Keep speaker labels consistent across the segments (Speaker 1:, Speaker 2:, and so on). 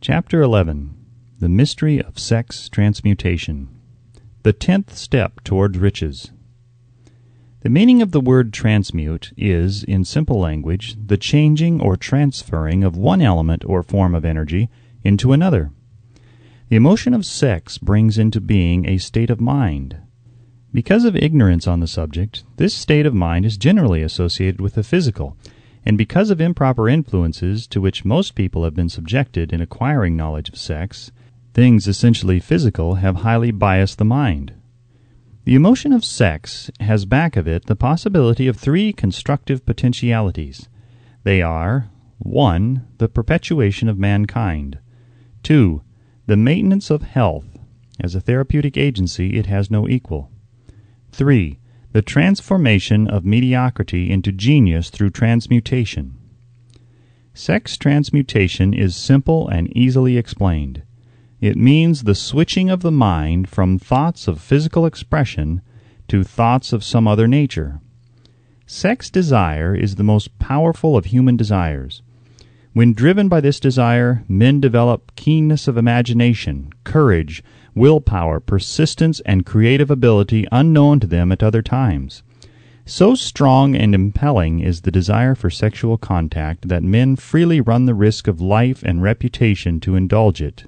Speaker 1: Chapter 11. The Mystery of Sex Transmutation. The 10th Step Towards Riches. The meaning of the word transmute is, in simple language, the changing or transferring of one element or form of energy into another. The emotion of sex brings into being a state of mind. Because of ignorance on the subject, this state of mind is generally associated with the physical, and because of improper influences to which most people have been subjected in acquiring knowledge of sex, things essentially physical have highly biased the mind. The emotion of sex has back of it the possibility of three constructive potentialities. They are: 1. The perpetuation of mankind. 2. The maintenance of health. As a therapeutic agency, it has no equal. 3. The transformation of mediocrity into genius through transmutation. Sex transmutation is simple and easily explained. It means the switching of the mind from thoughts of physical expression to thoughts of some other nature. Sex desire is the most powerful of human desires. When driven by this desire, men develop keenness of imagination, courage, willpower, persistence, and creative ability unknown to them at other times. So strong and impelling is the desire for sexual contact that men freely run the risk of life and reputation to indulge it.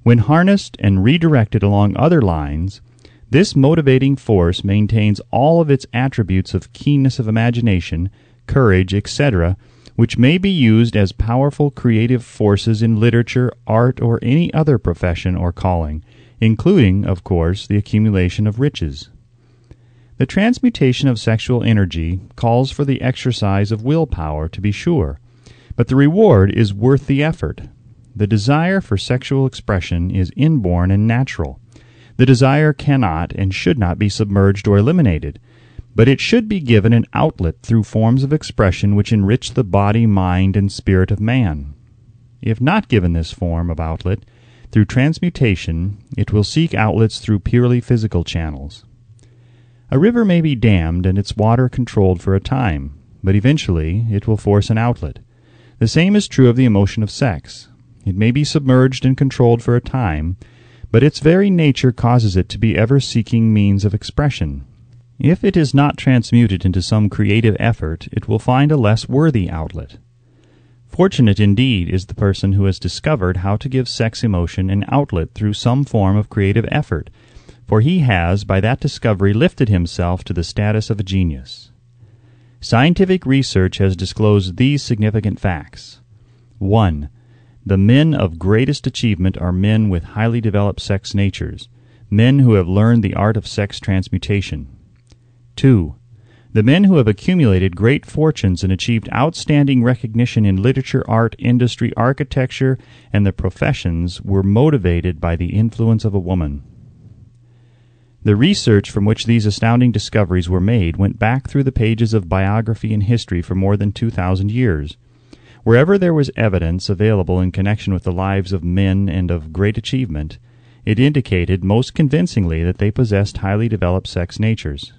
Speaker 1: When harnessed and redirected along other lines, this motivating force maintains all of its attributes of keenness of imagination, courage, etc., which may be used as powerful creative forces in literature, art, or any other profession or calling, including, of course, the accumulation of riches. The transmutation of sexual energy calls for the exercise of willpower, to be sure, but the reward is worth the effort. The desire for sexual expression is inborn and natural. The desire cannot and should not be submerged or eliminated, but it should be given an outlet through forms of expression which enrich the body, mind, and spirit of man. If not given this form of outlet through transmutation, it will seek outlets through purely physical channels. A river may be dammed and its water controlled for a time, but eventually it will force an outlet. The same is true of the emotion of sex. It may be submerged and controlled for a time, but its very nature causes it to be ever seeking means of expression. If it is not transmuted into some creative effort, it will find a less worthy outlet. Fortunate indeed is the person who has discovered how to give sex emotion an outlet through some form of creative effort, for he has, by that discovery, lifted himself to the status of a genius. Scientific research has disclosed these significant facts. 1. The men of greatest achievement are men with highly developed sex natures, men who have learned the art of sex transmutation. 2. The men who have accumulated great fortunes and achieved outstanding recognition in literature, art, industry, architecture, and the professions were motivated by the influence of a woman. The research from which these astounding discoveries were made went back through the pages of biography and history for more than 2,000 years. Wherever there was evidence available in connection with the lives of men and of great achievement, it indicated most convincingly that they possessed highly developed sex natures.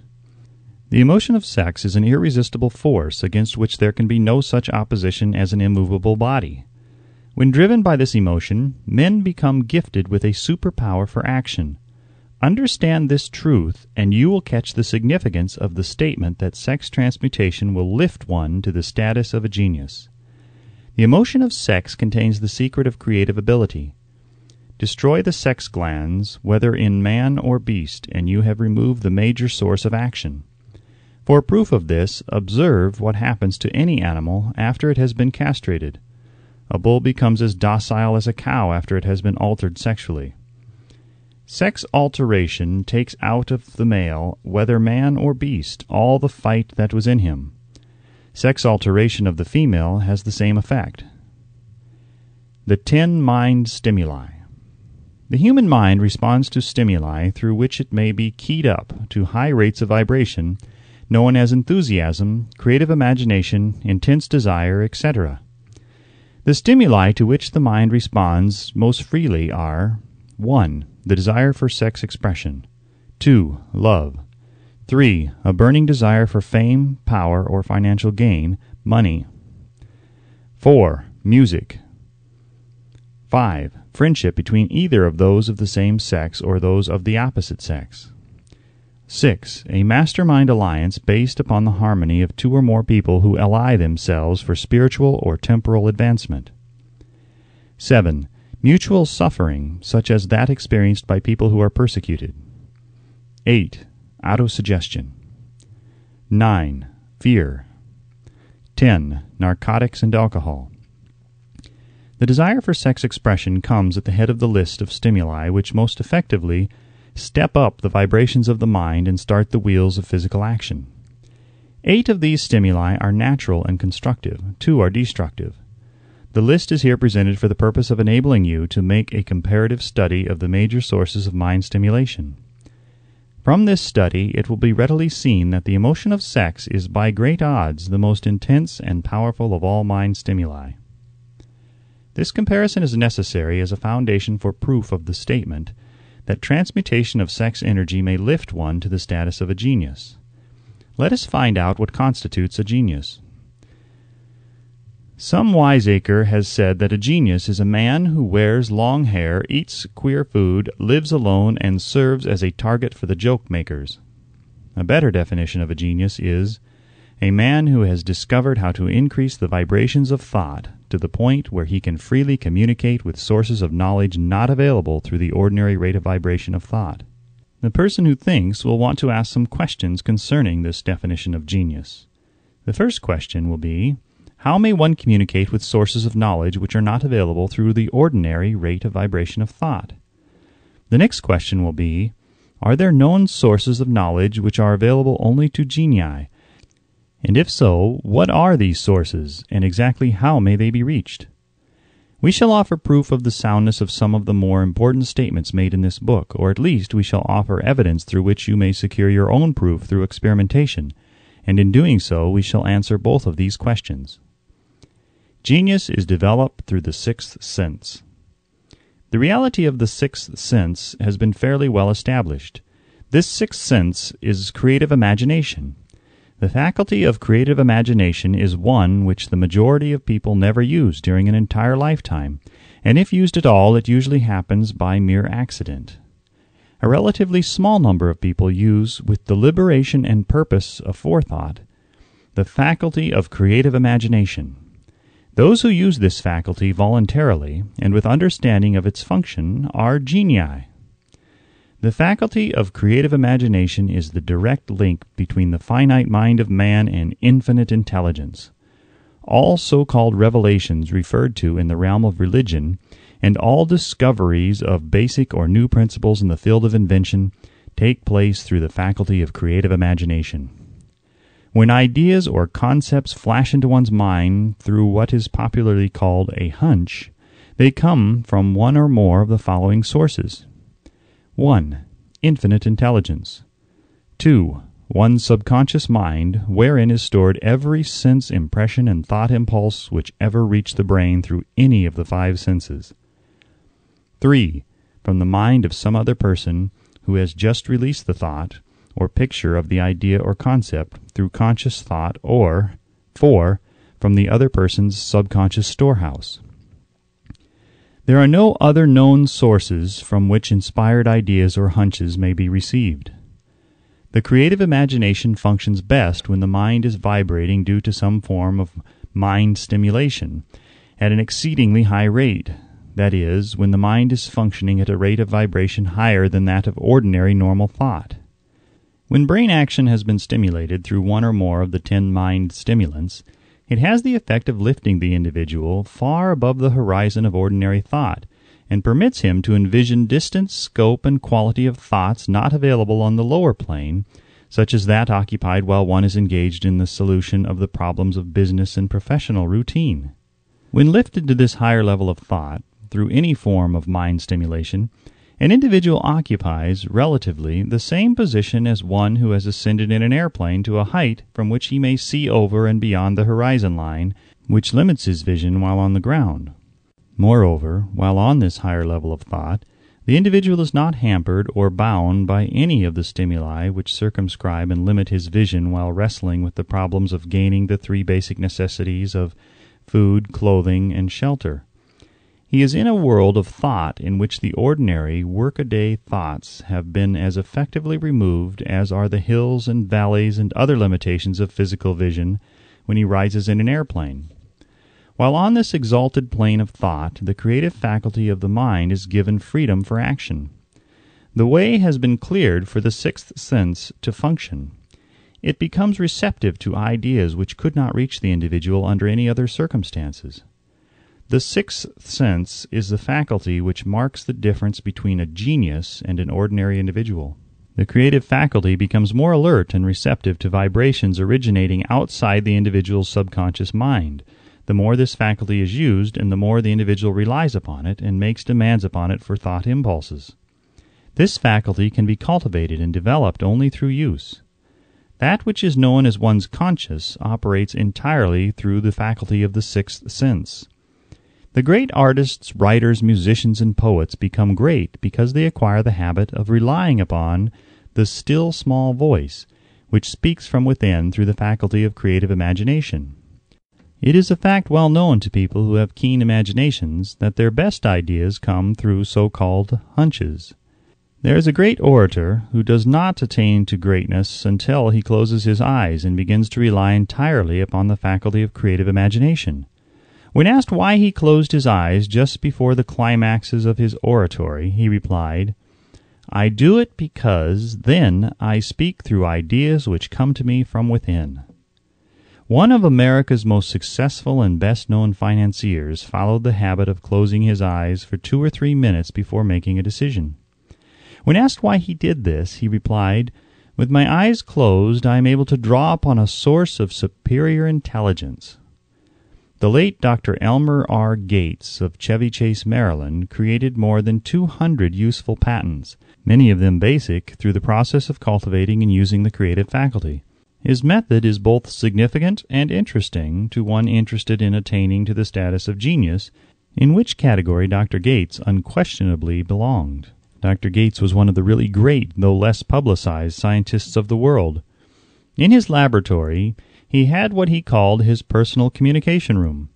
Speaker 1: The emotion of sex is an irresistible force against which there can be no such opposition as an immovable body. When driven by this emotion, men become gifted with a superpower for action. Understand this truth, and you will catch the significance of the statement that sex transmutation will lift one to the status of a genius. The emotion of sex contains the secret of creative ability. Destroy the sex glands, whether in man or beast, and you have removed the major source of action. For proof of this, observe what happens to any animal after it has been castrated. A bull becomes as docile as a cow after it has been altered sexually. Sex alteration takes out of the male, whether man or beast, all the fight that was in him. Sex alteration of the female has the same effect. The 10 mind stimuli. The human mind responds to stimuli through which it may be keyed up to high rates of vibration, known as enthusiasm, creative imagination, intense desire, etc. The stimuli to which the mind responds most freely are: 1. The desire for sex expression. 2. Love. 3. A burning desire for fame, power, or financial gain, money. 4. Music. 5. Friendship between either of those of the same sex or those of the opposite sex. 6. A mastermind alliance based upon the harmony of two or more people who ally themselves for spiritual or temporal advancement. 7. Mutual suffering, such as that experienced by people who are persecuted. 8. Autosuggestion. 9. Fear. 10. Narcotics and alcohol. The desire for sex expression comes at the head of the list of stimuli which most effectively step up the vibrations of the mind and start the wheels of physical action. 8 of these stimuli are natural and constructive. 2 are destructive. The list is here presented for the purpose of enabling you to make a comparative study of the major sources of mind stimulation. From this study, it will be readily seen that the emotion of sex is by great odds the most intense and powerful of all mind stimuli. This comparison is necessary as a foundation for proof of the statement that transmutation of sex energy may lift one to the status of a genius. Let us find out what constitutes a genius. Some wiseacre has said that a genius is a man who wears long hair, eats queer food, lives alone, and serves as a target for the joke-makers. A better definition of a genius is a man who has discovered how to increase the vibrations of thought to the point where he can freely communicate with sources of knowledge not available through the ordinary rate of vibration of thought. The person who thinks will want to ask some questions concerning this definition of genius. The first question will be, how may one communicate with sources of knowledge which are not available through the ordinary rate of vibration of thought? The next question will be, are there known sources of knowledge which are available only to genii? And if so, what are these sources, and exactly how may they be reached? We shall offer proof of the soundness of some of the more important statements made in this book, or at least we shall offer evidence through which you may secure your own proof through experimentation, and in doing so we shall answer both of these questions. Genius is developed through the sixth sense. The reality of the sixth sense has been fairly well established. This sixth sense is creative imagination. The faculty of creative imagination is one which the majority of people never use during an entire lifetime, and if used at all, it usually happens by mere accident. A relatively small number of people use, with deliberation and purpose aforethought, the faculty of creative imagination. Those who use this faculty voluntarily and with understanding of its function are genii. The faculty of creative imagination is the direct link between the finite mind of man and infinite intelligence. All so-called revelations referred to in the realm of religion, and all discoveries of basic or new principles in the field of invention, take place through the faculty of creative imagination. When ideas or concepts flash into one's mind through what is popularly called a hunch, they come from one or more of the following sources. 1. Infinite intelligence. 2. One's subconscious mind, wherein is stored every sense impression and thought impulse which ever reached the brain through any of the 5 senses. 3. From the mind of some other person who has just released the thought or picture of the idea or concept through conscious thought, or 4. From the other person's subconscious storehouse. There are no other known sources from which inspired ideas or hunches may be received. The creative imagination functions best when the mind is vibrating due to some form of mind stimulation at an exceedingly high rate, that is, when the mind is functioning at a rate of vibration higher than that of ordinary normal thought. When brain action has been stimulated through one or more of the 10 mind stimulants, it has the effect of lifting the individual far above the horizon of ordinary thought, and permits him to envision distance, scope, and quality of thoughts not available on the lower plane, such as that occupied while one is engaged in the solution of the problems of business and professional routine. When lifted to this higher level of thought, through any form of mind stimulation, an individual occupies, relatively, the same position as one who has ascended in an airplane to a height from which he may see over and beyond the horizon line, which limits his vision while on the ground. Moreover, while on this higher level of thought, the individual is not hampered or bound by any of the stimuli which circumscribe and limit his vision while wrestling with the problems of gaining the 3 basic necessities of food, clothing, and shelter. He is in a world of thought in which the ordinary workaday thoughts have been as effectively removed as are the hills and valleys and other limitations of physical vision when he rises in an airplane. While on this exalted plane of thought, the creative faculty of the mind is given freedom for action. The way has been cleared for the sixth sense to function. It becomes receptive to ideas which could not reach the individual under any other circumstances. The sixth sense is the faculty which marks the difference between a genius and an ordinary individual. The creative faculty becomes more alert and receptive to vibrations originating outside the individual's subconscious mind. The more this faculty is used, and the more the individual relies upon it and makes demands upon it for thought impulses. This faculty can be cultivated and developed only through use. That which is known as one's conscious operates entirely through the faculty of the sixth sense. The great artists, writers, musicians, and poets become great because they acquire the habit of relying upon the still small voice, which speaks from within through the faculty of creative imagination. It is a fact well known to people who have keen imaginations that their best ideas come through so-called hunches. There is a great orator who does not attain to greatness until he closes his eyes and begins to rely entirely upon the faculty of creative imagination. When asked why he closed his eyes just before the climaxes of his oratory, he replied, "I do it because then I speak through ideas which come to me from within." One of America's most successful and best-known financiers followed the habit of closing his eyes for 2 or 3 minutes before making a decision. When asked why he did this, he replied, "With my eyes closed, I am able to draw upon a source of superior intelligence." The late Dr. Elmer R. Gates of Chevy Chase, Maryland, created more than 200 useful patents, many of them basic, through the process of cultivating and using the creative faculty. His method is both significant and interesting to one interested in attaining to the status of genius, in which category Dr. Gates unquestionably belonged. Dr. Gates was one of the really great, though less publicized, scientists of the world. In his laboratory, he had what he called his personal communication room.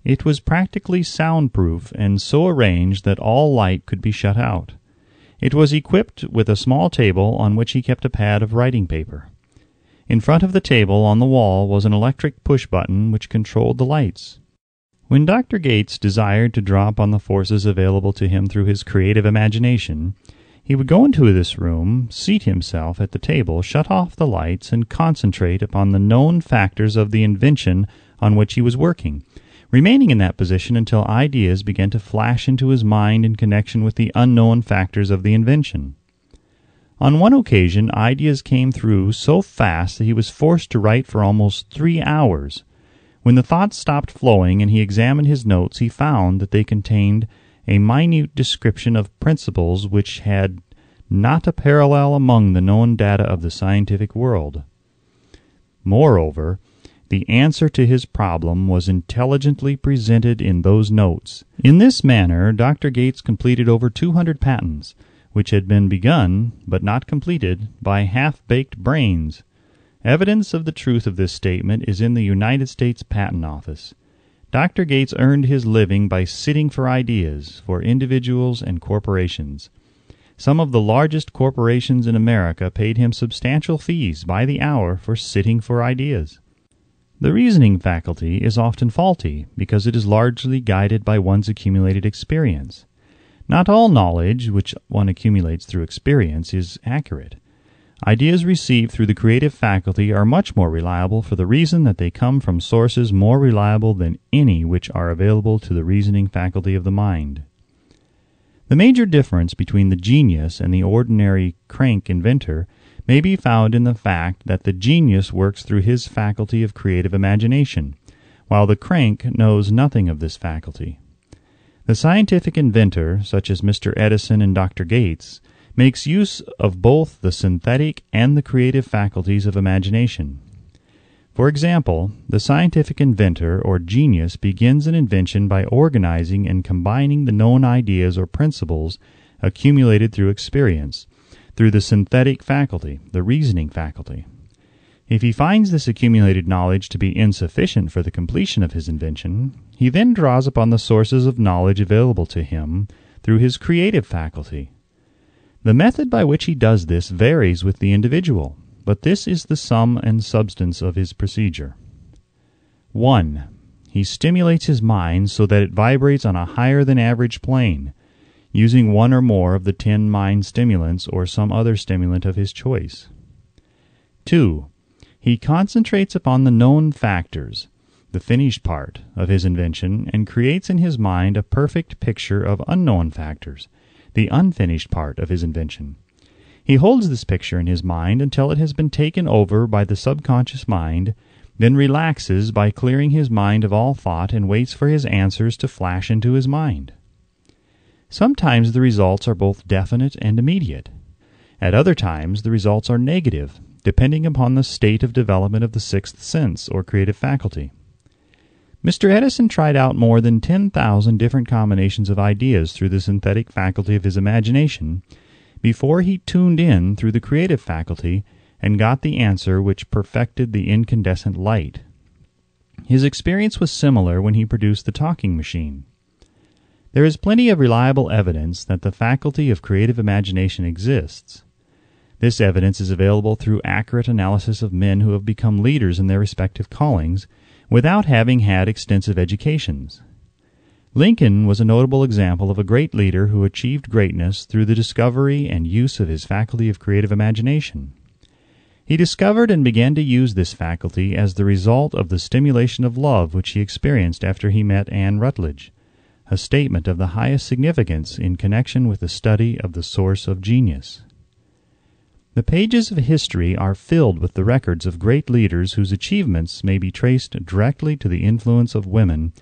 Speaker 1: It was practically soundproof and so arranged that all light could be shut out. It was equipped with a small table on which he kept a pad of writing paper. In front of the table on the wall was an electric push-button which controlled the lights. When Dr. Gates desired to draw upon the forces available to him through his creative imagination, he would go into this room, seat himself at the table, shut off the lights, and concentrate upon the known factors of the invention on which he was working, remaining in that position until ideas began to flash into his mind in connection with the unknown factors of the invention. On one occasion, ideas came through so fast that he was forced to write for almost 3 hours. When the thoughts stopped flowing and he examined his notes, he found that they contained a minute description of principles which had not a parallel among the known data of the scientific world. Moreover, the answer to his problem was intelligently presented in those notes. In this manner, Dr. Gates completed over 200 patents, which had been begun, but not completed, by half-baked brains. Evidence of the truth of this statement is in the United States Patent Office. Dr. Gates earned his living by sitting for ideas for individuals and corporations. Some of the largest corporations in America paid him substantial fees by the hour for sitting for ideas. The reasoning faculty is often faulty because it is largely guided by one's accumulated experience. Not all knowledge which one accumulates through experience is accurate. Ideas received through the creative faculty are much more reliable for the reason that they come from sources more reliable than any which are available to the reasoning faculty of the mind. The major difference between the genius and the ordinary crank inventor may be found in the fact that the genius works through his faculty of creative imagination, while the crank knows nothing of this faculty. The scientific inventor, such as Mr. Edison and Dr. Gates, makes use of both the synthetic and the creative faculties of imagination. For example, the scientific inventor or genius begins an invention by organizing and combining the known ideas or principles accumulated through experience, through the synthetic faculty, the reasoning faculty. If he finds this accumulated knowledge to be insufficient for the completion of his invention, he then draws upon the sources of knowledge available to him through his creative faculty. The method by which he does this varies with the individual, but this is the sum and substance of his procedure. 1. He stimulates his mind so that it vibrates on a higher than average plane, using one or more of the 10 mind stimulants or some other stimulant of his choice. 2. He concentrates upon the known factors, the finished part of his invention, and creates in his mind a perfect picture of unknown factors, the unfinished part of his invention. He holds this picture in his mind until it has been taken over by the subconscious mind, then relaxes by clearing his mind of all thought and waits for his answers to flash into his mind. Sometimes the results are both definite and immediate. At other times the results are negative, depending upon the state of development of the sixth sense or creative faculty. Mr. Edison tried out more than 10,000 different combinations of ideas through the synthetic faculty of his imagination before he tuned in through the creative faculty and got the answer which perfected the incandescent light. His experience was similar when he produced the talking machine. There is plenty of reliable evidence that the faculty of creative imagination exists. This evidence is available through accurate analysis of men who have become leaders in their respective callings without having had extensive educations. Lincoln was a notable example of a great leader who achieved greatness through the discovery and use of his faculty of creative imagination. He discovered and began to use this faculty as the result of the stimulation of love which he experienced after he met Anne Rutledge, a statement of the highest significance in connection with the study of the source of genius. The pages of history are filled with the records of great leaders whose achievements may be traced directly to the influence of women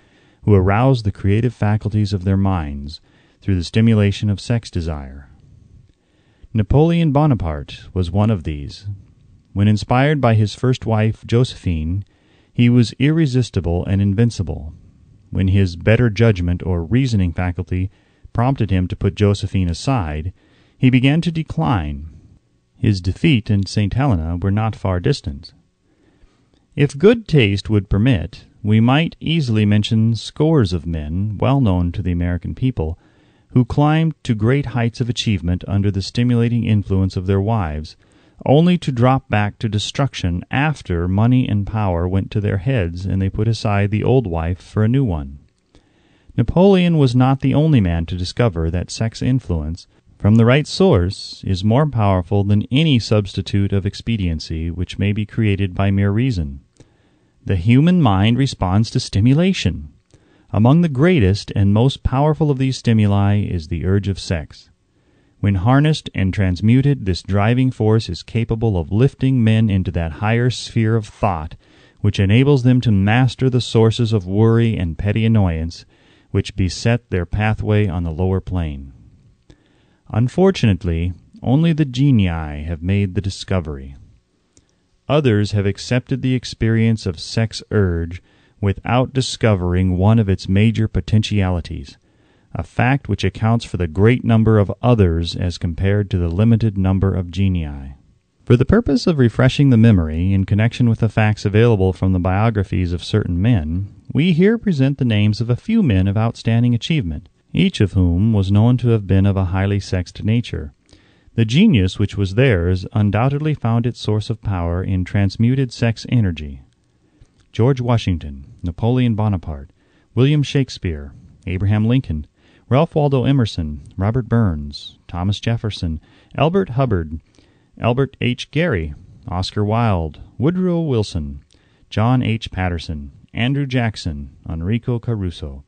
Speaker 1: who aroused the creative faculties of their minds through the stimulation of sex desire. Napoleon Bonaparte was one of these. When inspired by his first wife, Josephine, he was irresistible and invincible. When his better judgment or reasoning faculty prompted him to put Josephine aside, he began to decline. His defeat and St. Helena were not far distant. If good taste would permit, we might easily mention scores of men, well known to the American people, who climbed to great heights of achievement under the stimulating influence of their wives, only to drop back to destruction after money and power went to their heads and they put aside the old wife for a new one. Napoleon was not the only man to discover that sex influence, from the right source, is more powerful than any substitute of expediency which may be created by mere reason. The human mind responds to stimulation. Among the greatest and most powerful of these stimuli is the urge of sex. When harnessed and transmuted, this driving force is capable of lifting men into that higher sphere of thought which enables them to master the sources of worry and petty annoyance which beset their pathway on the lower plane. Unfortunately, only the genii have made the discovery. Others have accepted the experience of sex urge without discovering one of its major potentialities, a fact which accounts for the great number of others as compared to the limited number of genii. For the purpose of refreshing the memory in connection with the facts available from the biographies of certain men, we here present the names of a few men of outstanding achievement, each of whom was known to have been of a highly sexed nature. The genius which was theirs undoubtedly found its source of power in transmuted sex energy. George Washington, Napoleon Bonaparte, William Shakespeare, Abraham Lincoln, Ralph Waldo Emerson, Robert Burns, Thomas Jefferson, Albert Hubbard, Albert H. Gary, Oscar Wilde, Woodrow Wilson, John H. Patterson, Andrew Jackson, Enrico Caruso.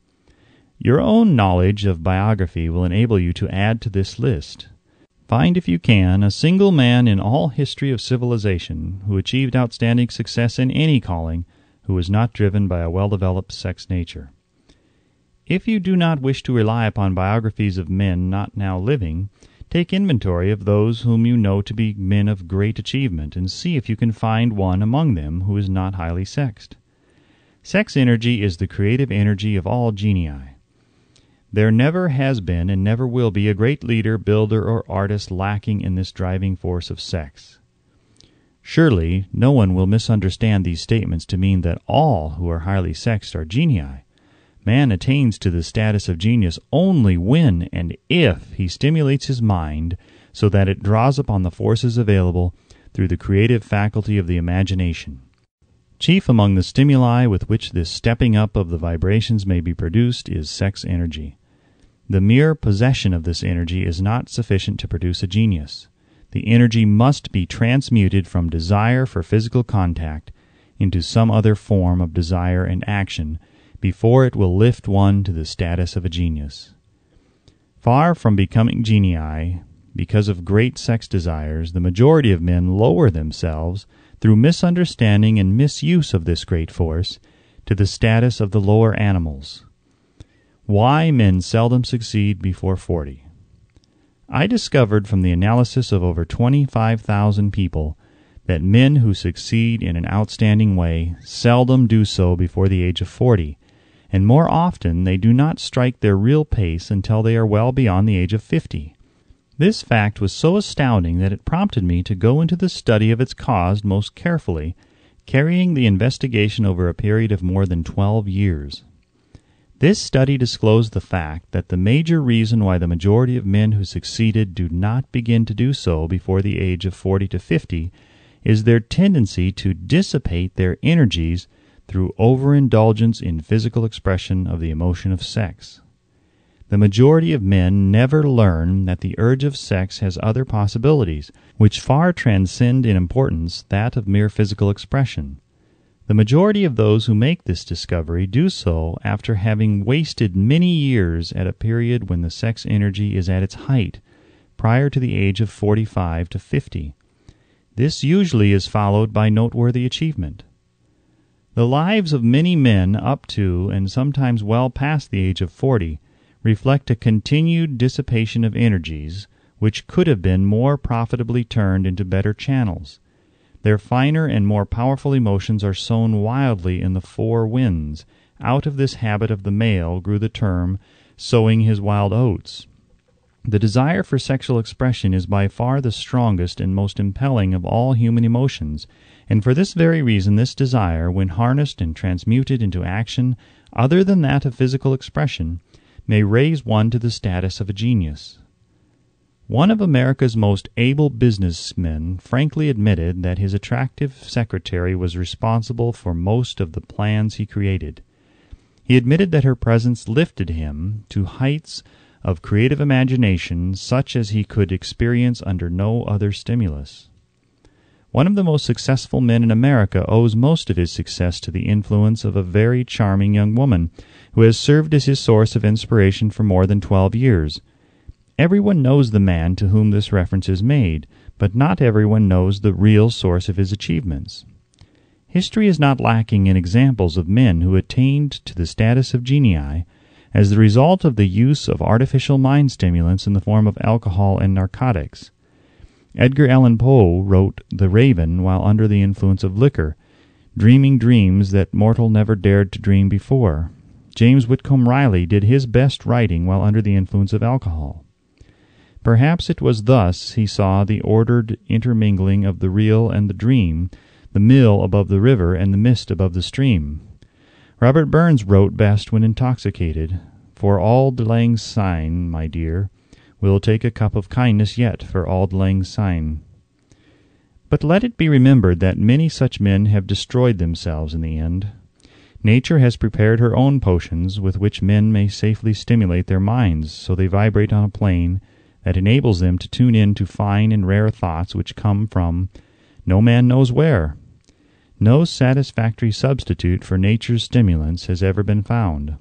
Speaker 1: Your own knowledge of biography will enable you to add to this list. Find, if you can, a single man in all history of civilization who achieved outstanding success in any calling who was not driven by a well-developed sex nature. If you do not wish to rely upon biographies of men not now living, take inventory of those whom you know to be men of great achievement, and see if you can find one among them who is not highly sexed. Sex energy is the creative energy of all genii. There never has been and never will be a great leader, builder, or artist lacking in this driving force of sex. Surely no one will misunderstand these statements to mean that all who are highly sexed are genii. Man attains to the status of genius only when and if he stimulates his mind so that it draws upon the forces available through the creative faculty of the imagination. Chief among the stimuli with which this stepping up of the vibrations may be produced is sex energy. The mere possession of this energy is not sufficient to produce a genius. The energy must be transmuted from desire for physical contact into some other form of desire and action before it will lift one to the status of a genius. Far from becoming genii, because of great sex desires, the majority of men lower themselves through misunderstanding and misuse of this great force to the status of the lower animals. Why men seldom succeed before 40. I discovered from the analysis of over 25,000 people that men who succeed in an outstanding way seldom do so before the age of 40, and more often they do not strike their real pace until they are well beyond the age of 50. This fact was so astounding that it prompted me to go into the study of its cause most carefully, carrying the investigation over a period of more than 12 years. This study disclosed the fact that the major reason why the majority of men who succeeded do not begin to do so before the age of 40 to 50 is their tendency to dissipate their energies through overindulgence in physical expression of the emotion of sex. The majority of men never learn that the urge of sex has other possibilities, which far transcend in importance that of mere physical expression. The majority of those who make this discovery do so after having wasted many years at a period when the sex energy is at its height, prior to the age of 45 to 50. This usually is followed by noteworthy achievement. The lives of many men up to and sometimes well past the age of 40 reflect a continued dissipation of energies which could have been more profitably turned into better channels. Their finer and more powerful emotions are sown wildly in the four winds. Out of this habit of the male grew the term, sowing his wild oats. The desire for sexual expression is by far the strongest and most impelling of all human emotions, and for this very reason this desire, when harnessed and transmuted into action other than that of physical expression, may raise one to the status of a genius. One of America's most able businessmen frankly admitted that his attractive secretary was responsible for most of the plans he created. He admitted that her presence lifted him to heights of creative imagination such as he could experience under no other stimulus. One of the most successful men in America owes most of his success to the influence of a very charming young woman who has served as his source of inspiration for more than 12 years. Everyone knows the man to whom this reference is made, but not everyone knows the real source of his achievements. History is not lacking in examples of men who attained to the status of genii as the result of the use of artificial mind stimulants in the form of alcohol and narcotics. Edgar Allan Poe wrote The Raven while under the influence of liquor, dreaming dreams that mortal never dared to dream before. James Whitcomb Riley did his best writing while under the influence of alcohol. Perhaps it was thus he saw the ordered intermingling of the real and the dream, the mill above the river and the mist above the stream. Robert Burns wrote best when intoxicated, "For auld lang syne, my dear, we'll take a cup of kindness yet for auld lang syne." But let it be remembered that many such men have destroyed themselves in the end. Nature has prepared her own potions with which men may safely stimulate their minds so they vibrate on a plane that enables them to tune in to fine and rare thoughts which come from no man knows where. No satisfactory substitute for nature's stimulants has ever been found.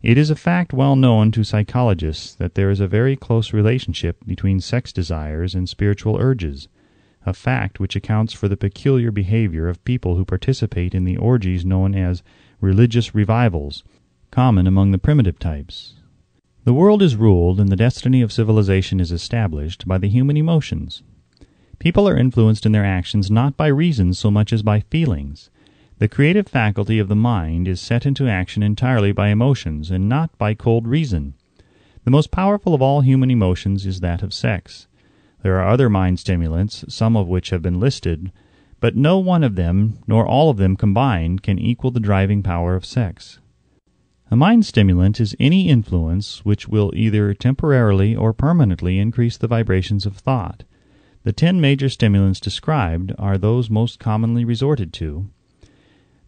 Speaker 1: It is a fact well known to psychologists that there is a very close relationship between sex desires and spiritual urges, a fact which accounts for the peculiar behavior of people who participate in the orgies known as religious revivals, common among the primitive types. The world is ruled and the destiny of civilization is established by the human emotions. People are influenced in their actions not by reason so much as by feelings. The creative faculty of the mind is set into action entirely by emotions and not by cold reason. The most powerful of all human emotions is that of sex. There are other mind stimulants, some of which have been listed, but no one of them, nor all of them combined, can equal the driving power of sex. A mind stimulant is any influence which will either temporarily or permanently increase the vibrations of thought. The 10 major stimulants described are those most commonly resorted to.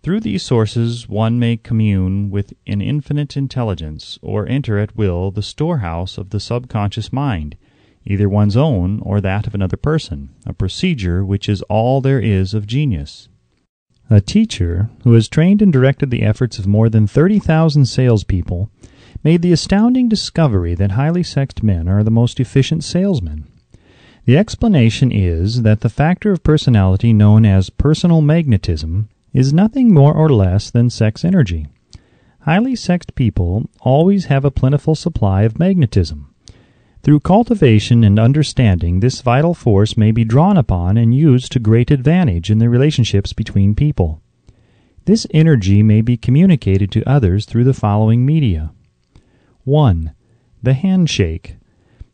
Speaker 1: Through these sources one may commune with an infinite intelligence, or enter at will the storehouse of the subconscious mind, either one's own or that of another person, a procedure which is all there is of genius. A teacher who has trained and directed the efforts of more than 30,000 salespeople made the astounding discovery that highly sexed men are the most efficient salesmen. The explanation is that the factor of personality known as personal magnetism is nothing more or less than sex energy. Highly sexed people always have a plentiful supply of magnetism. Through cultivation and understanding, this vital force may be drawn upon and used to great advantage in the relationships between people. This energy may be communicated to others through the following media. 1. The handshake.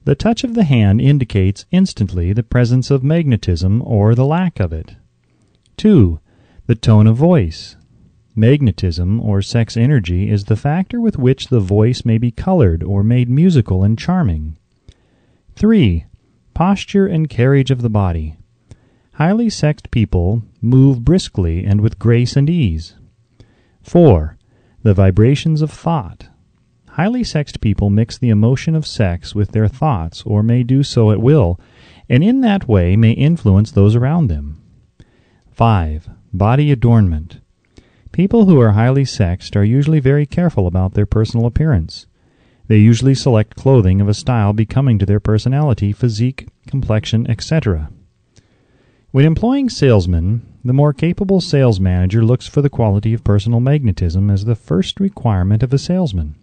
Speaker 1: The touch of the hand indicates instantly the presence of magnetism or the lack of it. 2. The tone of voice. Magnetism, or sex energy, is the factor with which the voice may be colored or made musical and charming. 3. Posture and carriage of the body. Highly sexed people move briskly and with grace and ease. 4. The vibrations of thought. Highly sexed people mix the emotion of sex with their thoughts, or may do so at will, and in that way may influence those around them. 5. Body adornment. People who are highly sexed are usually very careful about their personal appearance. They usually select clothing of a style becoming to their personality, physique, complexion, etc. When employing salesmen, the more capable sales manager looks for the quality of personal magnetism as the first requirement of a salesman.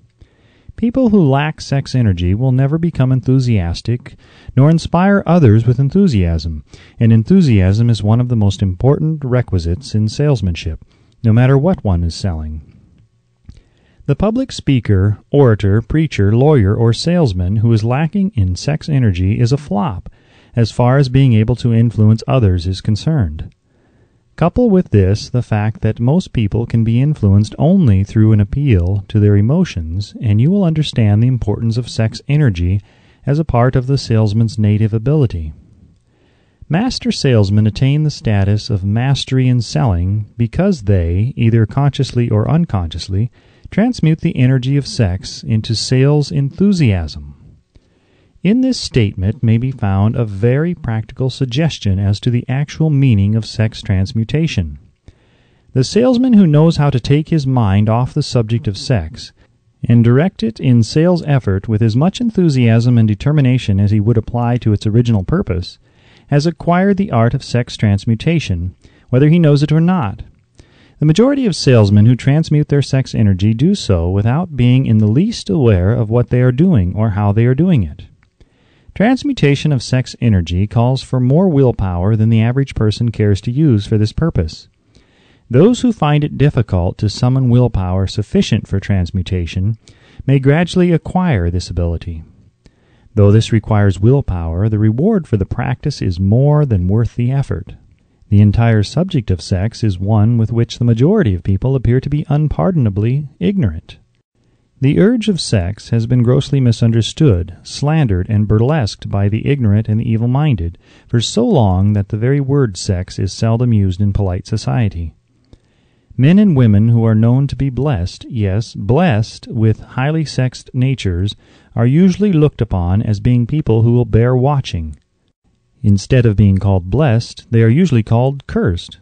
Speaker 1: People who lack sex energy will never become enthusiastic, nor inspire others with enthusiasm, and enthusiasm is one of the most important requisites in salesmanship, no matter what one is selling. The public speaker, orator, preacher, lawyer, or salesman who is lacking in sex energy is a flop, as far as being able to influence others is concerned. Couple with this the fact that most people can be influenced only through an appeal to their emotions, and you will understand the importance of sex energy as a part of the salesman's native ability. Master salesmen attain the status of mastery in selling because they, either consciously or unconsciously, transmute the energy of sex into sales enthusiasm. In this statement may be found a very practical suggestion as to the actual meaning of sex transmutation. The salesman who knows how to take his mind off the subject of sex and direct it in sales effort with as much enthusiasm and determination as he would apply to its original purpose, has acquired the art of sex transmutation, whether he knows it or not. The majority of salesmen who transmute their sex energy do so without being in the least aware of what they are doing or how they are doing it. Transmutation of sex energy calls for more willpower than the average person cares to use for this purpose. Those who find it difficult to summon willpower sufficient for transmutation may gradually acquire this ability. Though this requires willpower, the reward for the practice is more than worth the effort. The entire subject of sex is one with which the majority of people appear to be unpardonably ignorant. The urge of sex has been grossly misunderstood, slandered, and burlesqued by the ignorant and the evil-minded for so long that the very word sex is seldom used in polite society. Men and women who are known to be blessed, yes, blessed with highly sexed natures, are usually looked upon as being people who will bear watching. Instead of being called blessed, they are usually called cursed.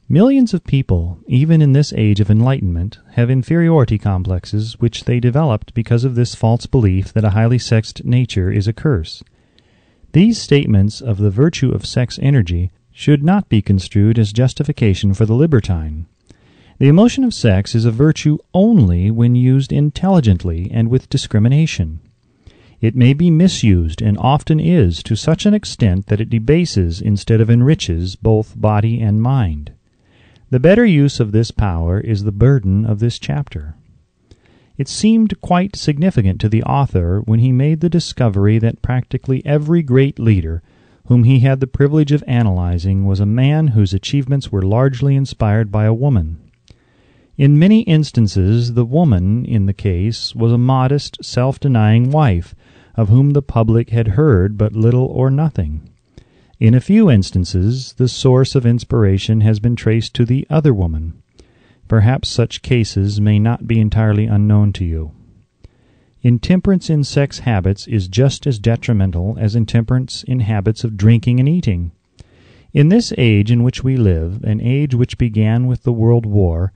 Speaker 1: Millions of people, even in this age of enlightenment, have inferiority complexes which they developed because of this false belief that a highly sexed nature is a curse. These statements of the virtue of sex energy should not be construed as justification for the libertine. The emotion of sex is a virtue only when used intelligently and with discrimination. It may be misused, and often is, to such an extent that it debases instead of enriches both body and mind. The better use of this power is the burden of this chapter. It seemed quite significant to the author when he made the discovery that practically every great leader whom he had the privilege of analyzing was a man whose achievements were largely inspired by a woman. In many instances, the woman in the case was a modest, self-denying wife, of whom the public had heard but little or nothing. In a few instances, the source of inspiration has been traced to the other woman. Perhaps such cases may not be entirely unknown to you. Intemperance in sex habits is just as detrimental as intemperance in habits of drinking and eating. In this age in which we live, an age which began with the World War,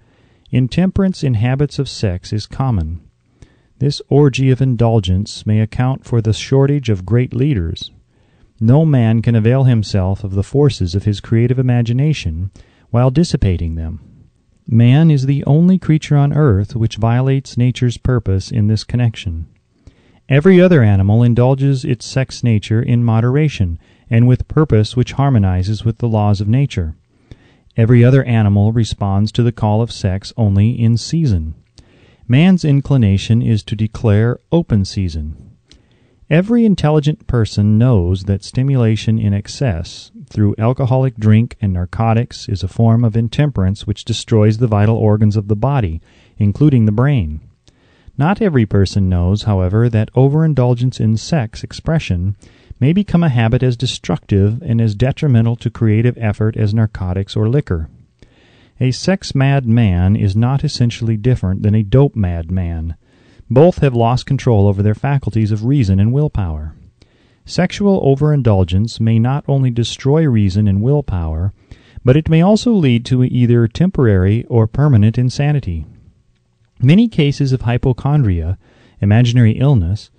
Speaker 1: intemperance in habits of sex is common. This orgy of indulgence may account for the shortage of great leaders. No man can avail himself of the forces of his creative imagination while dissipating them. Man is the only creature on earth which violates nature's purpose in this connection. Every other animal indulges its sex nature in moderation and with purpose which harmonizes with the laws of nature. Every other animal responds to the call of sex only in season. Man's inclination is to declare open season. Every intelligent person knows that stimulation in excess through alcoholic drink and narcotics is a form of intemperance which destroys the vital organs of the body, including the brain. Not every person knows, however, that overindulgence in sex expression may become a habit as destructive and as detrimental to creative effort as narcotics or liquor. A sex-mad man is not essentially different than a dope-mad man. Both have lost control over their faculties of reason and willpower. Sexual overindulgence may not only destroy reason and willpower, but it may also lead to either temporary or permanent insanity. Many cases of hypochondria, imaginary illness,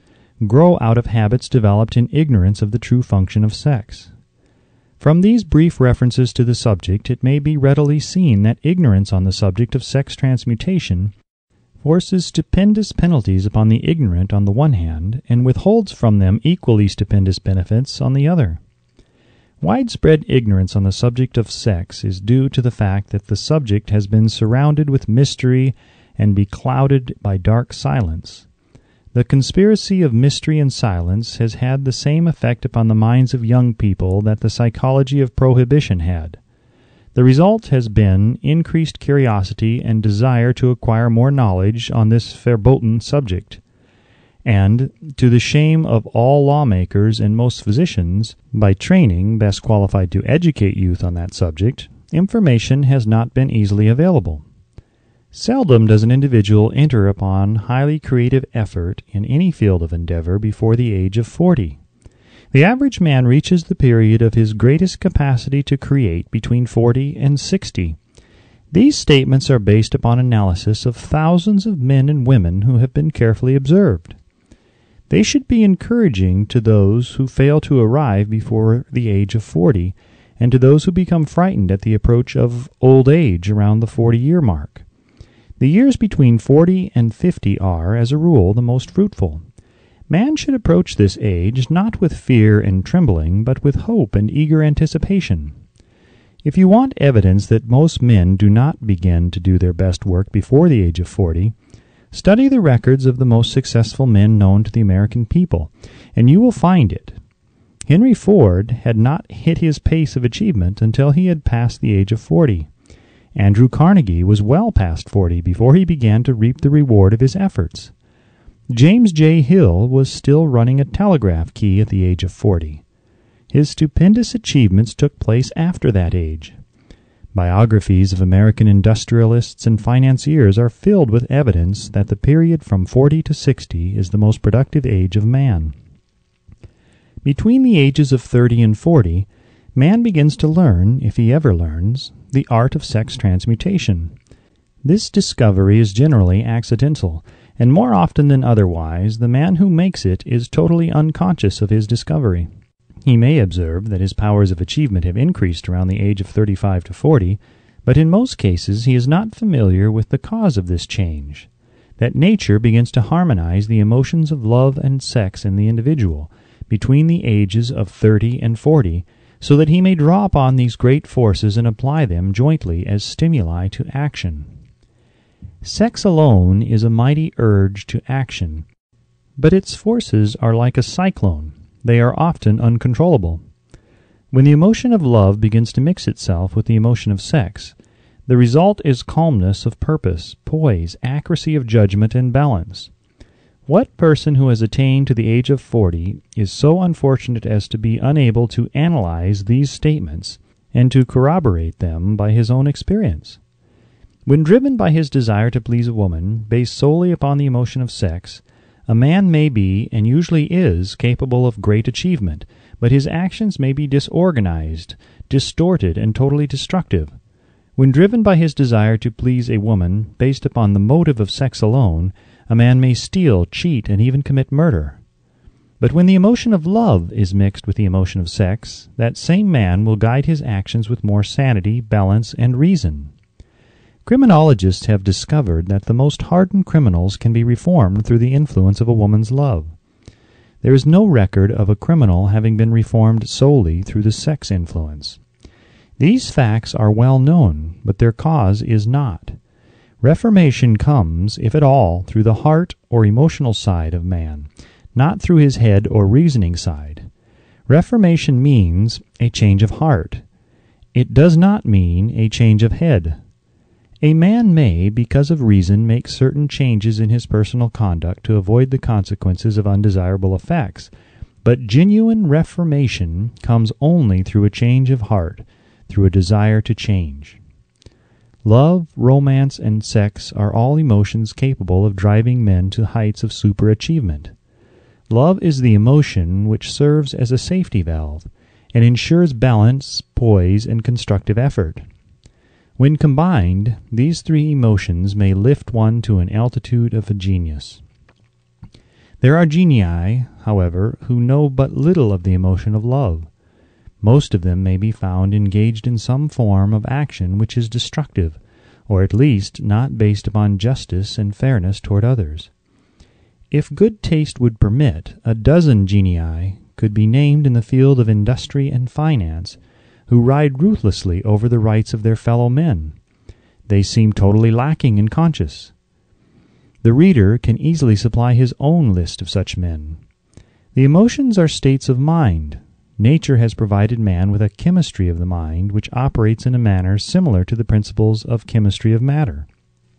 Speaker 1: grow out of habits developed in ignorance of the true function of sex. From these brief references to the subject, it may be readily seen that ignorance on the subject of sex transmutation forces stupendous penalties upon the ignorant on the one hand, and withholds from them equally stupendous benefits on the other. Widespread ignorance on the subject of sex is due to the fact that the subject has been surrounded with mystery and beclouded by dark silence. The conspiracy of mystery and silence has had the same effect upon the minds of young people that the psychology of prohibition had. The result has been increased curiosity and desire to acquire more knowledge on this verboten subject. And, to the shame of all lawmakers and most physicians, by training best qualified to educate youth on that subject, information has not been easily available. Seldom does an individual enter upon highly creative effort in any field of endeavor before the age of 40. The average man reaches the period of his greatest capacity to create between 40 and 60. These statements are based upon analysis of thousands of men and women who have been carefully observed. They should be encouraging to those who fail to arrive before the age of 40, and to those who become frightened at the approach of old age around the 40-year mark. The years between 40 and 50 are, as a rule, the most fruitful. Man should approach this age not with fear and trembling, but with hope and eager anticipation. If you want evidence that most men do not begin to do their best work before the age of 40, study the records of the most successful men known to the American people, and you will find it. Henry Ford had not hit his pace of achievement until he had passed the age of 40. Andrew Carnegie was well past 40 before he began to reap the reward of his efforts. James J. Hill was still running a telegraph key at the age of 40. His stupendous achievements took place after that age. Biographies of American industrialists and financiers are filled with evidence that the period from 40 to 60 is the most productive age of man. Between the ages of 30 and 40, man begins to learn, if he ever learns, the art of sex transmutation. This discovery is generally accidental, and more often than otherwise, the man who makes it is totally unconscious of his discovery. He may observe that his powers of achievement have increased around the age of 35 to 40, but in most cases he is not familiar with the cause of this change, that nature begins to harmonize the emotions of love and sex in the individual between the ages of 30 and 40, so that he may draw upon these great forces and apply them jointly as stimuli to action. Sex alone is a mighty urge to action, but its forces are like a cyclone. They are often uncontrollable. When the emotion of love begins to mix itself with the emotion of sex, the result is calmness of purpose, poise, accuracy of judgment, and balance. What person who has attained to the age of 40 is so unfortunate as to be unable to analyze these statements and to corroborate them by his own experience? When driven by his desire to please a woman, based solely upon the emotion of sex, a man may be, and usually is, capable of great achievement, but his actions may be disorganized, distorted, and totally destructive. When driven by his desire to please a woman, based upon the motive of sex alone, a man may steal, cheat, and even commit murder. But when the emotion of love is mixed with the emotion of sex, that same man will guide his actions with more sanity, balance, and reason. Criminologists have discovered that the most hardened criminals can be reformed through the influence of a woman's love. There is no record of a criminal having been reformed solely through the sex influence. These facts are well known, but their cause is not. Reformation comes, if at all, through the heart or emotional side of man, not through his head or reasoning side. Reformation means a change of heart. It does not mean a change of head. A man may, because of reason, make certain changes in his personal conduct to avoid the consequences of undesirable effects, but genuine reformation comes only through a change of heart, through a desire to change. Love, romance, and sex are all emotions capable of driving men to heights of superachievement. Love is the emotion which serves as a safety valve and ensures balance, poise, and constructive effort. When combined, these three emotions may lift one to an altitude of a genius. There are genii, however, who know but little of the emotion of love. Most of them may be found engaged in some form of action which is destructive, or at least not based upon justice and fairness toward others. If good taste would permit, a dozen genii could be named in the field of industry and finance, who ride ruthlessly over the rights of their fellow men. They seem totally lacking in conscience. The reader can easily supply his own list of such men. The emotions are states of mind. Nature has provided man with a chemistry of the mind which operates in a manner similar to the principles of chemistry of matter.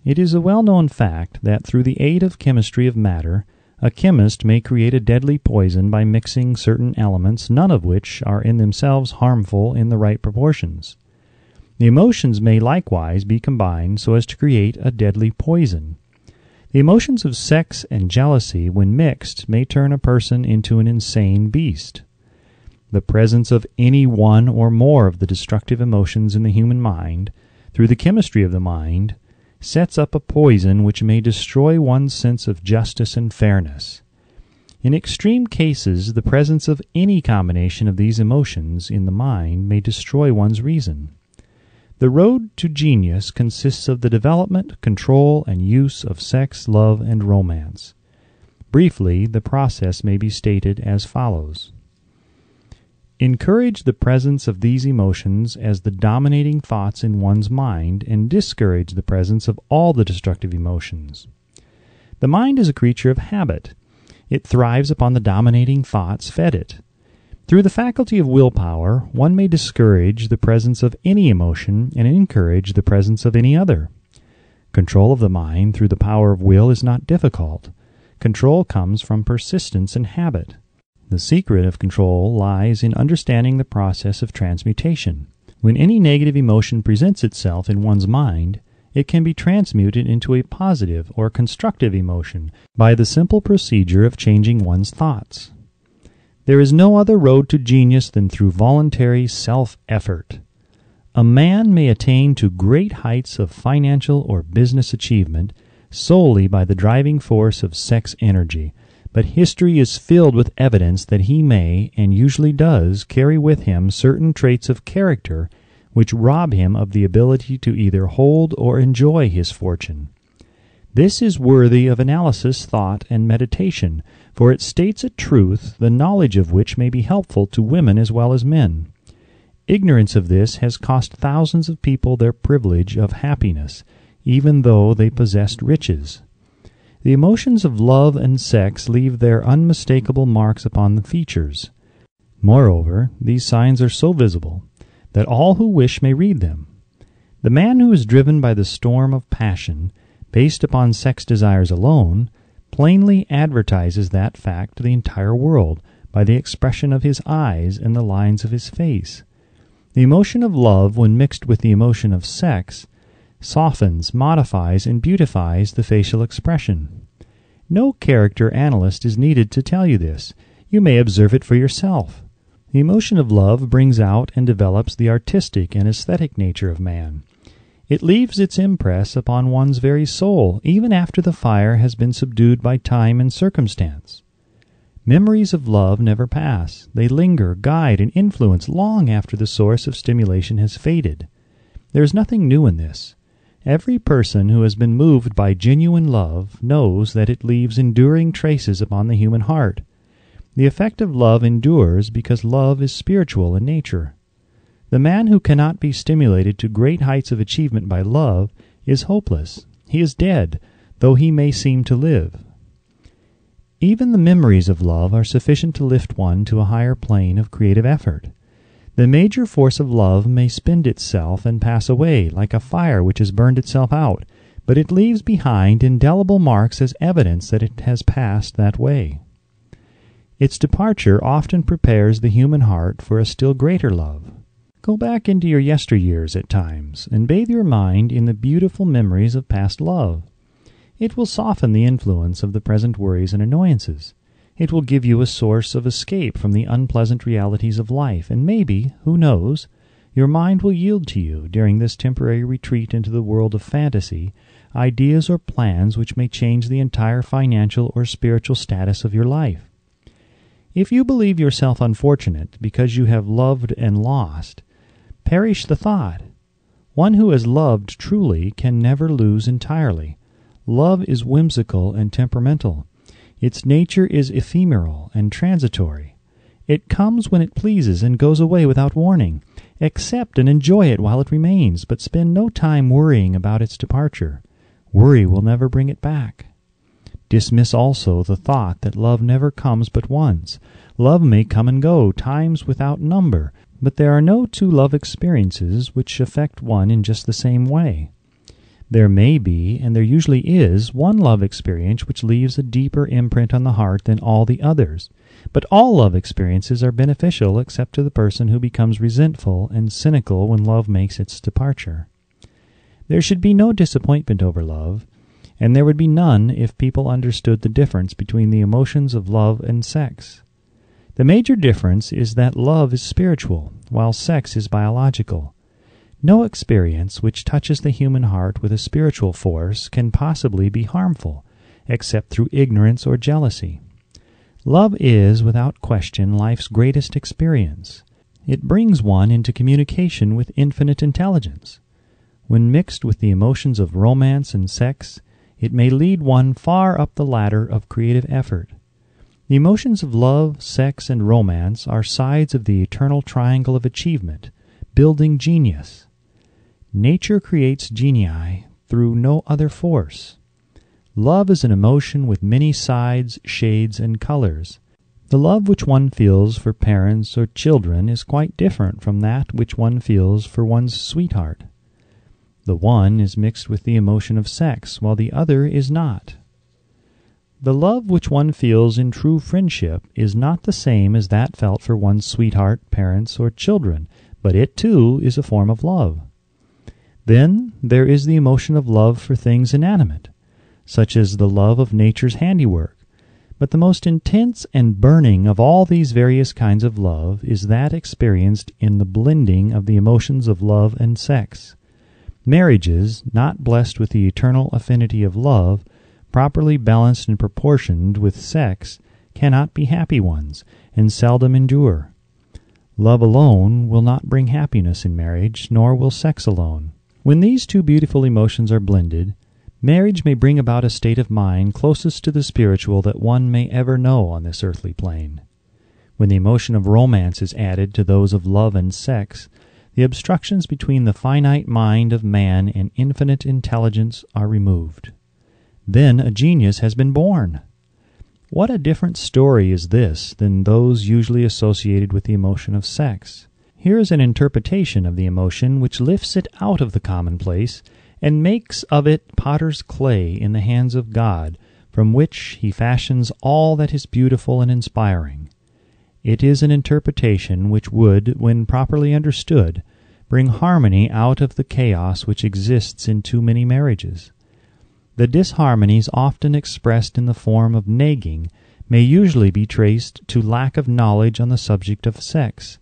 Speaker 1: It is a well-known fact that through the aid of chemistry of matter, a chemist may create a deadly poison by mixing certain elements, none of which are in themselves harmful in the right proportions. The emotions may likewise be combined so as to create a deadly poison. The emotions of sex and jealousy, when mixed, may turn a person into an insane beast. The presence of any one or more of the destructive emotions in the human mind, through the chemistry of the mind, sets up a poison which may destroy one's sense of justice and fairness. In extreme cases, the presence of any combination of these emotions in the mind may destroy one's reason. The road to genius consists of the development, control, and use of sex, love, and romance. Briefly, the process may be stated as follows. Encourage the presence of these emotions as the dominating thoughts in one's mind, and discourage the presence of all the destructive emotions. The mind is a creature of habit. It thrives upon the dominating thoughts fed it. Through the faculty of willpower, one may discourage the presence of any emotion and encourage the presence of any other. Control of the mind through the power of will is not difficult. Control comes from persistence and habit. The secret of control lies in understanding the process of transmutation. When any negative emotion presents itself in one's mind, it can be transmuted into a positive or constructive emotion by the simple procedure of changing one's thoughts. There is no other road to genius than through voluntary self-effort. A man may attain to great heights of financial or business achievement solely by the driving force of sex energy, but history is filled with evidence that he may, and usually does, carry with him certain traits of character which rob him of the ability to either hold or enjoy his fortune. This is worthy of analysis, thought, and meditation, for it states a truth, the knowledge of which may be helpful to women as well as men. Ignorance of this has cost thousands of people their privilege of happiness, even though they possessed riches. The emotions of love and sex leave their unmistakable marks upon the features. Moreover, these signs are so visible that all who wish may read them. The man who is driven by the storm of passion, based upon sex desires alone, plainly advertises that fact to the entire world by the expression of his eyes and the lines of his face. The emotion of love, when mixed with the emotion of sex, softens, modifies, and beautifies the facial expression. No character analyst is needed to tell you this. You may observe it for yourself. The emotion of love brings out and develops the artistic and aesthetic nature of man. It leaves its impress upon one's very soul, even after the fire has been subdued by time and circumstance. Memories of love never pass. They linger, guide, and influence long after the source of stimulation has faded. There is nothing new in this. Every person who has been moved by genuine love knows that it leaves enduring traces upon the human heart. The effect of love endures because love is spiritual in nature. The man who cannot be stimulated to great heights of achievement by love is hopeless. He is dead, though he may seem to live. Even the memories of love are sufficient to lift one to a higher plane of creative effort. The major force of love may spend itself and pass away, like a fire which has burned itself out, but it leaves behind indelible marks as evidence that it has passed that way. Its departure often prepares the human heart for a still greater love. Go back into your yesteryears at times, and bathe your mind in the beautiful memories of past love. It will soften the influence of the present worries and annoyances. It will give you a source of escape from the unpleasant realities of life, and maybe, who knows, your mind will yield to you, during this temporary retreat into the world of fantasy, ideas or plans which may change the entire financial or spiritual status of your life. If you believe yourself unfortunate because you have loved and lost, perish the thought. One who has loved truly can never lose entirely. Love is whimsical and temperamental. Its nature is ephemeral and transitory. It comes when it pleases and goes away without warning. Accept and enjoy it while it remains, but spend no time worrying about its departure. Worry will never bring it back. Dismiss also the thought that love never comes but once. Love may come and go, times without number, but there are no two love experiences which affect one in just the same way. There may be, and there usually is, one love experience which leaves a deeper imprint on the heart than all the others. But all love experiences are beneficial except to the person who becomes resentful and cynical when love makes its departure. There should be no disappointment over love, and there would be none if people understood the difference between the emotions of love and sex. The major difference is that love is spiritual, while sex is biological. No experience which touches the human heart with a spiritual force can possibly be harmful, except through ignorance or jealousy. Love is, without question, life's greatest experience. It brings one into communication with infinite intelligence. When mixed with the emotions of romance and sex, it may lead one far up the ladder of creative effort. The emotions of love, sex, and romance are sides of the eternal triangle of achievement, building genius. Nature creates genii through no other force. Love is an emotion with many sides, shades, and colors. The love which one feels for parents or children is quite different from that which one feels for one's sweetheart. The one is mixed with the emotion of sex, while the other is not. The love which one feels in true friendship is not the same as that felt for one's sweetheart, parents, or children, but it too is a form of love. Then there is the emotion of love for things inanimate, such as the love of nature's handiwork. But the most intense and burning of all these various kinds of love is that experienced in the blending of the emotions of love and sex. Marriages, not blessed with the eternal affinity of love, properly balanced and proportioned with sex, cannot be happy ones, and seldom endure. Love alone will not bring happiness in marriage, nor will sex alone. When these two beautiful emotions are blended, marriage may bring about a state of mind closest to the spiritual that one may ever know on this earthly plane. When the emotion of romance is added to those of love and sex, the obstructions between the finite mind of man and infinite intelligence are removed. Then a genius has been born. What a different story is this than those usually associated with the emotion of sex. Here is an interpretation of the emotion which lifts it out of the commonplace and makes of it potter's clay in the hands of God, from which he fashions all that is beautiful and inspiring. It is an interpretation which would, when properly understood, bring harmony out of the chaos which exists in too many marriages. The disharmonies often expressed in the form of nagging may usually be traced to lack of knowledge on the subject of sex.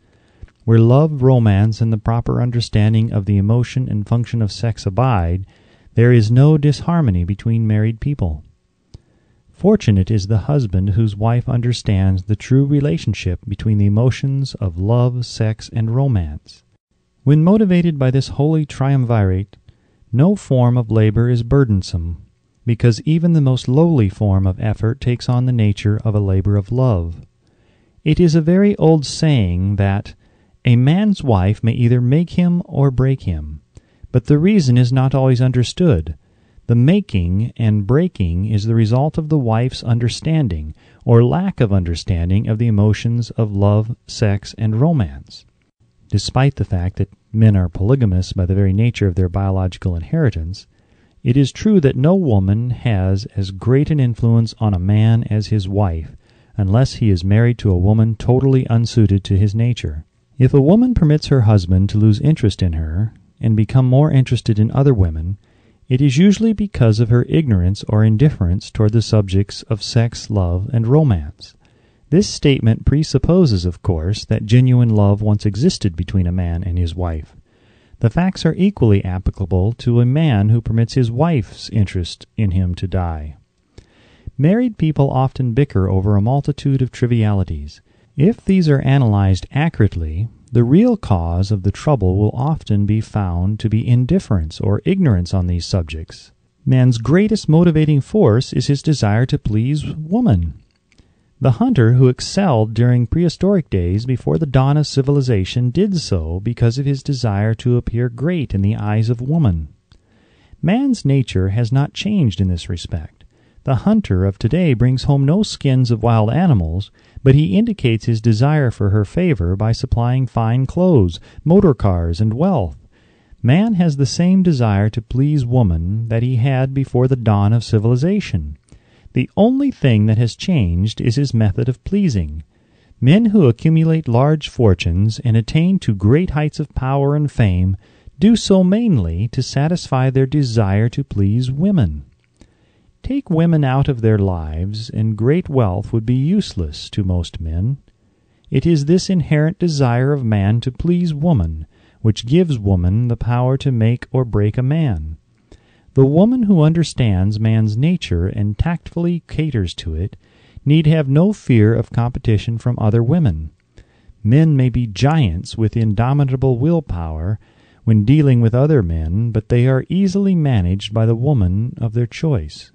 Speaker 1: Where love, romance, and the proper understanding of the emotion and function of sex abide, there is no disharmony between married people. Fortunate is the husband whose wife understands the true relationship between the emotions of love, sex, and romance. When motivated by this holy triumvirate, no form of labor is burdensome, because even the most lowly form of effort takes on the nature of a labor of love. It is a very old saying that a man's wife may either make him or break him, but the reason is not always understood. The making and breaking is the result of the wife's understanding or lack of understanding of the emotions of love, sex, and romance. Despite the fact that men are polygamous by the very nature of their biological inheritance, it is true that no woman has as great an influence on a man as his wife, unless he is married to a woman totally unsuited to his nature. If a woman permits her husband to lose interest in her, and become more interested in other women, it is usually because of her ignorance or indifference toward the subjects of sex, love, and romance. This statement presupposes, of course, that genuine love once existed between a man and his wife. The facts are equally applicable to a man who permits his wife's interest in him to die. Married people often bicker over a multitude of trivialities. If these are analyzed accurately, the real cause of the trouble will often be found to be indifference or ignorance on these subjects. Man's greatest motivating force is his desire to please woman. The hunter who excelled during prehistoric days before the dawn of civilization did so because of his desire to appear great in the eyes of woman. Man's nature has not changed in this respect. The hunter of today brings home no skins of wild animals, but he indicates his desire for her favor by supplying fine clothes, motor cars, and wealth. Man has the same desire to please woman that he had before the dawn of civilization. The only thing that has changed is his method of pleasing. Men who accumulate large fortunes and attain to great heights of power and fame do so mainly to satisfy their desire to please women. Take women out of their lives, and great wealth would be useless to most men. It is this inherent desire of man to please woman which gives woman the power to make or break a man. The woman who understands man's nature and tactfully caters to it need have no fear of competition from other women. Men may be giants with indomitable willpower when dealing with other men, but they are easily managed by the woman of their choice.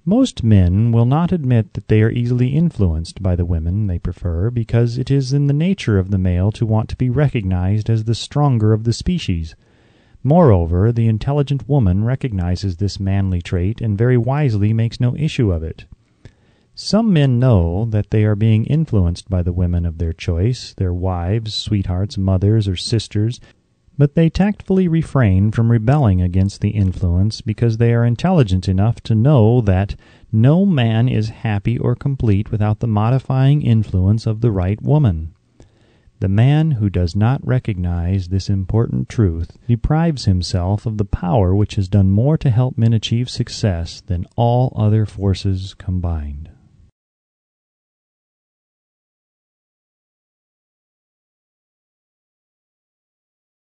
Speaker 1: Most men will not admit that they are easily influenced by the women they prefer, because it is in the nature of the male to want to be recognized as the stronger of the species. Moreover, the intelligent woman recognizes this manly trait and very wisely makes no issue of it. Some men know that they are being influenced by the women of their choice, their wives, sweethearts, mothers, or sisters, but they tactfully refrain from rebelling against the influence because they are intelligent enough to know that no man is happy or complete without the modifying influence of the right woman. The man who does not recognize this important truth deprives himself of the power which has done more to help men achieve success than all other forces combined.